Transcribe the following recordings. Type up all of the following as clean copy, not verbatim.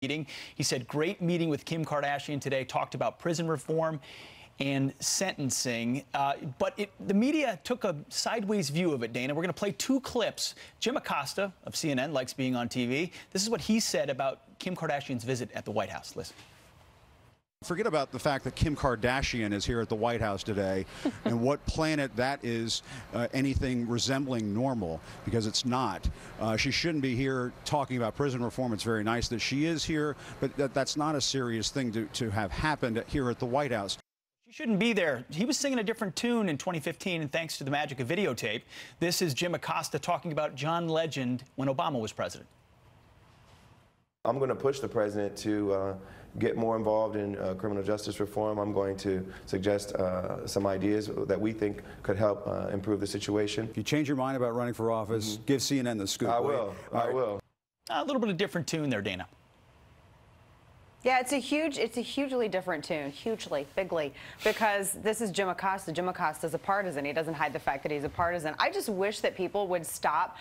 meeting. He said, great meeting with Kim Kardashian today, talked about prison reform and sentencing. But the media took a sideways view of it, Dana. We're going to play two clips. Jim Acosta of CNN likes being on TV. This is what he said about Kim Kardashian's visit at the White House. Listen. Forget about the fact that Kim Kardashian is here at the White House today and what planet that is anything resembling normal, because it's not. She shouldn't be here talking about prison reform. It's very nice that she is here, but that's not a serious thing to have happened here at the White House. She shouldn't be there. He was singing a different tune in 2015, and thanks to the magic of videotape. This is Jim Acosta talking about John Legend when Obama was president. I'm going to push the president to get more involved in criminal justice reform. I'm going to suggest some ideas that we think could help improve the situation. If you change your mind about running for office, give CNN the scoop. I will. I will. A little bit of different tune there, Dana. Yeah, it's a hugely different tune, bigly, because this is Jim Acosta. Jim Acosta's a partisan. He doesn't hide the fact that he's a partisan. I just wish that people would stop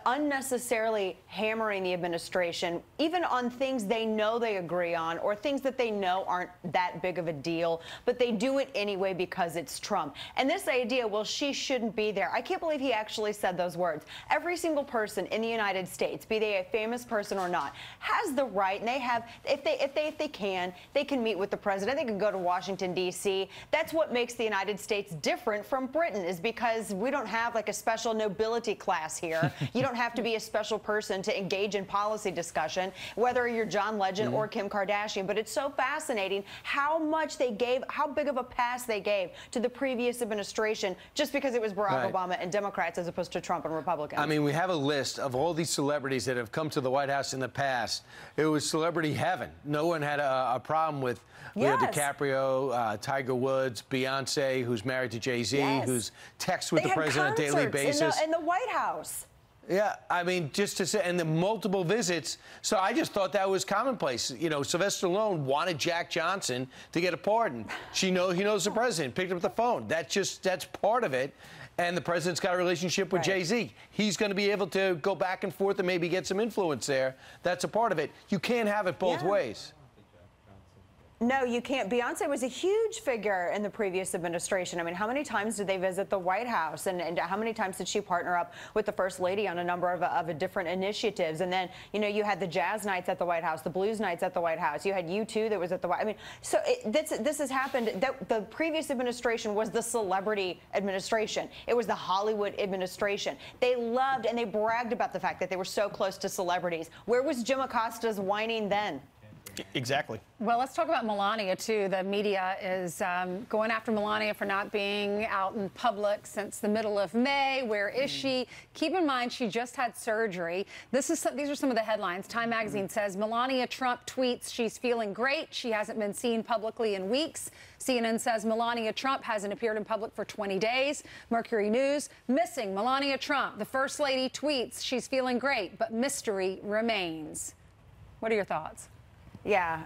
unnecessarily hammering the administration, even on things they know they agree on or things that they know aren't that big of a deal, but they do it anyway because it's Trump. And this idea, well, she shouldn't be there. I can't believe he actually said those words. Every single person in the United States, be they a famous person or not, has the right, and they have, if they can meet with the president. They can go to Washington, D.C. That's what makes the United States different from Britain, is because we don't have like a special nobility class here. You don't have to be a special person to engage in policy discussion, whether you're John Legend or Kim Kardashian. But it's so fascinating how much they gave, how big of a pass they gave to the previous administration just because it was Barack Obama and Democrats as opposed to Trump and Republicans. I mean, we have a list of all these celebrities that have come to the White House in the past. It was celebrity heaven. No one had a problem with Leo DiCaprio, Tiger Woods, Beyonce, who's married to Jay-Z, who's texts with the president on a daily basis. In the White House. Yeah, I mean, just to say, and the multiple visits. So I just thought that was commonplace. You know, Sylvester Stallone wanted Jack Johnson to get a pardon. He knows the president, picked up the phone. That's part of it. And the president's got a relationship with Jay-Z. He's going to be able to go back and forth and maybe get some influence there. That's a part of it. You can't have it both ways. No, you can't. Beyonce was a huge figure in the previous administration. I mean, how many times did they visit the White House? And how many times did she partner up with the First Lady on a number of different initiatives? And then, you know, you had the jazz nights at the White House, the blues nights at the White House. You had U2 that was at the White House. I mean, so this has happened. The previous administration was the celebrity administration. It was the Hollywood administration. They loved and they bragged about the fact that they were so close to celebrities. Where was Jim Acosta's whining then? Exactly. Well, let's talk about Melania, too. The media is going after Melania for not being out in public since the middle of May. Where is she? Keep in mind, she just had surgery. These are some of the headlines. Time magazine says Melania Trump tweets she's feeling great. She hasn't been seen publicly in weeks. CNN says Melania Trump hasn't appeared in public for 20 days. Mercury News, missing Melania Trump. The First Lady tweets she's feeling great, but mystery remains. What are your thoughts? Yeah,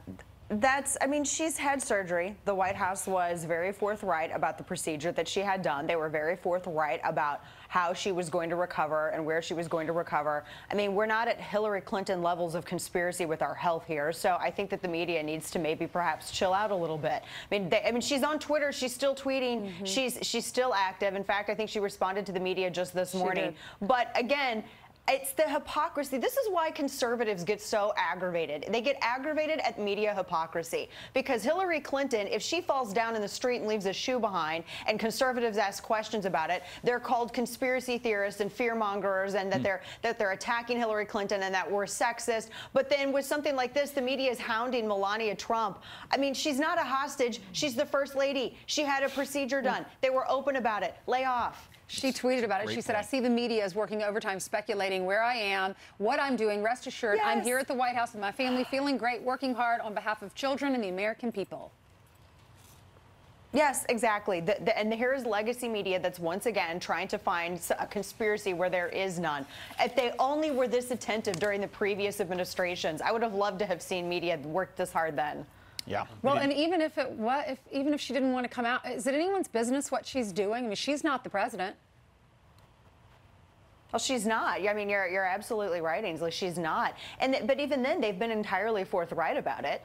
I mean, she's had surgery. The White House was very forthright about the procedure that she had done. They were very forthright about how she was going to recover and where she was going to recover. I mean, we're not at Hillary Clinton levels of conspiracy with our health here. So I think that the media needs to maybe perhaps chill out a little bit. I mean, she's on Twitter. She's still tweeting. She's still active. In fact, I think she responded to the media just this morning. But again, it's the hypocrisy. This is why conservatives get so aggravated. They get aggravated at media hypocrisy because Hillary Clinton, if she falls down in the street and leaves a shoe behind and conservatives ask questions about it, they're called conspiracy theorists and fearmongers and that they're attacking Hillary Clinton and that we're sexist. But then with something like this, the media is hounding Melania Trump. I mean, she's not a hostage. She's the First Lady. She had a procedure done. They were open about it. Lay off. She tweeted about it. She said, I see the media is working overtime speculating where I am, what I'm doing. Rest assured, I'm here at the White House with my family, feeling great, working hard on behalf of children and the American people. Yes, exactly. And here's legacy media that's once again trying to find a conspiracy where there is none. If they only were this attentive during the previous administrations, I would have loved to have seen media work this hard then. Yeah. Well, and even if she didn't want to come out, is it anyone's business what she's doing? I mean, she's not the president. Well, she's not. I mean, you're absolutely right, Ainsley. She's not. But even then, they've been entirely forthright about it.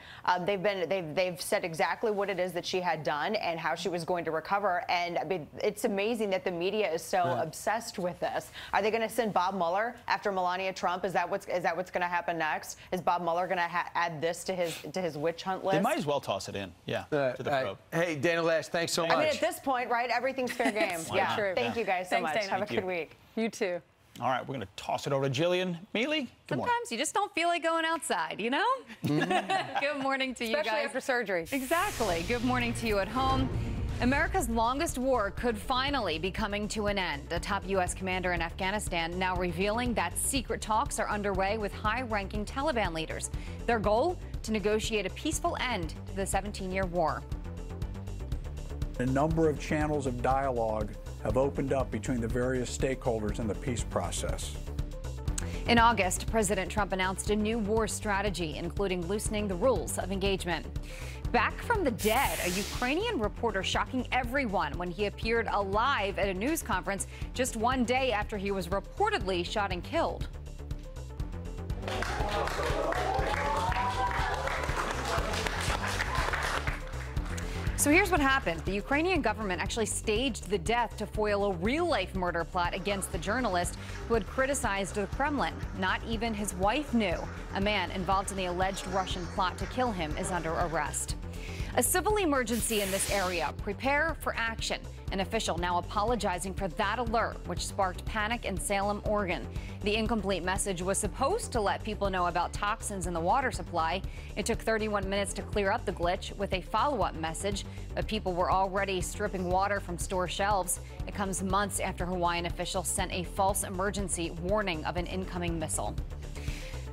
They've said exactly what it is that she had done and how she was going to recover. And I mean, it's amazing that the media is so obsessed with this. Are they going to send Bob Mueller after Melania Trump? Is that what's going to happen next? Is Bob Mueller going to add this to his witch hunt list? They might as well toss it in. Yeah. To the probe. Hey, Dana Loesch, thanks so much. I mean, at this point, right? Everything's fair game. Yeah. True. Thank you guys so much. Dana. Have a good week. You too. All right, we're going to toss it over to Jillian Mealy. Good morning. Sometimes you just don't feel like going outside, you know? Good morning to you guys. Especially after surgery. Exactly. Good morning to you at home. America's longest war could finally be coming to an end. A top U.S. commander in Afghanistan now revealing that secret talks are underway with high-ranking Taliban leaders. Their goal? To negotiate a peaceful end to the 17-year war. A number of channels of dialogue have opened up between the various stakeholders in the peace process. In August, President Trump announced a new war strategy, including loosening the rules of engagement. Back from the dead, a Ukrainian reporter shocking everyone when he appeared alive at a news conference just one day after he was reportedly shot and killed. So here's what happened. The Ukrainian government actually staged the death to foil a real-life murder plot against the journalist who had criticized the Kremlin. Not even his wife knew. A man involved in the alleged Russian plot to kill him is under arrest. A civil emergency in this area. Prepare for action. An official now apologizing for that alert, which sparked panic in Salem, Oregon. The incomplete message was supposed to let people know about toxins in the water supply. It took 31 minutes to clear up the glitch with a follow-up message, but people were already stripping water from store shelves. It comes months after Hawaiian officials sent a false emergency warning of an incoming missile.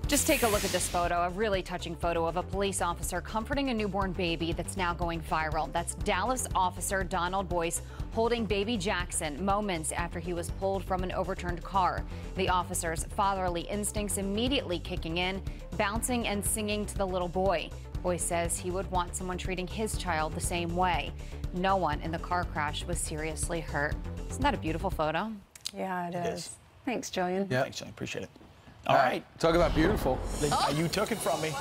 Just take a look at this photo, a really touching photo of a police officer comforting a newborn baby that's now going viral. That's Dallas officer Donald Boyce holding baby Jackson moments after he was pulled from an overturned car. The officer's fatherly instincts immediately kicking in, bouncing and singing to the little boy. Boyce says he would want someone treating his child the same way. No one in the car crash was seriously hurt. Isn't that a beautiful photo? Yeah, it is. is. Thanks, Jillian. Yeah. Thanks, Jillian. Appreciate it. All right. Talk about beautiful. You took it from me.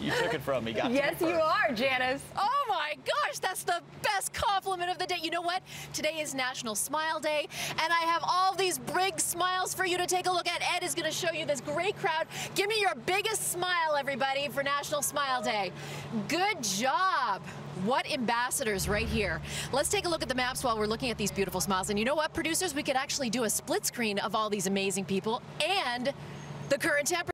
You took it from me. Yes, you are, Janice. Oh my gosh, that's the best compliment of the day. You know what? Today is National Smile Day, and I have all these big smiles for you to take a look at. Ed is going to show you this great crowd. Give me your biggest smile, everybody, for National Smile Day. Good job. What ambassadors right here. Let's take a look at the maps while we're looking at these beautiful smiles. And you know what, producers? We could actually do a split screen of all these amazing people and the current temperature.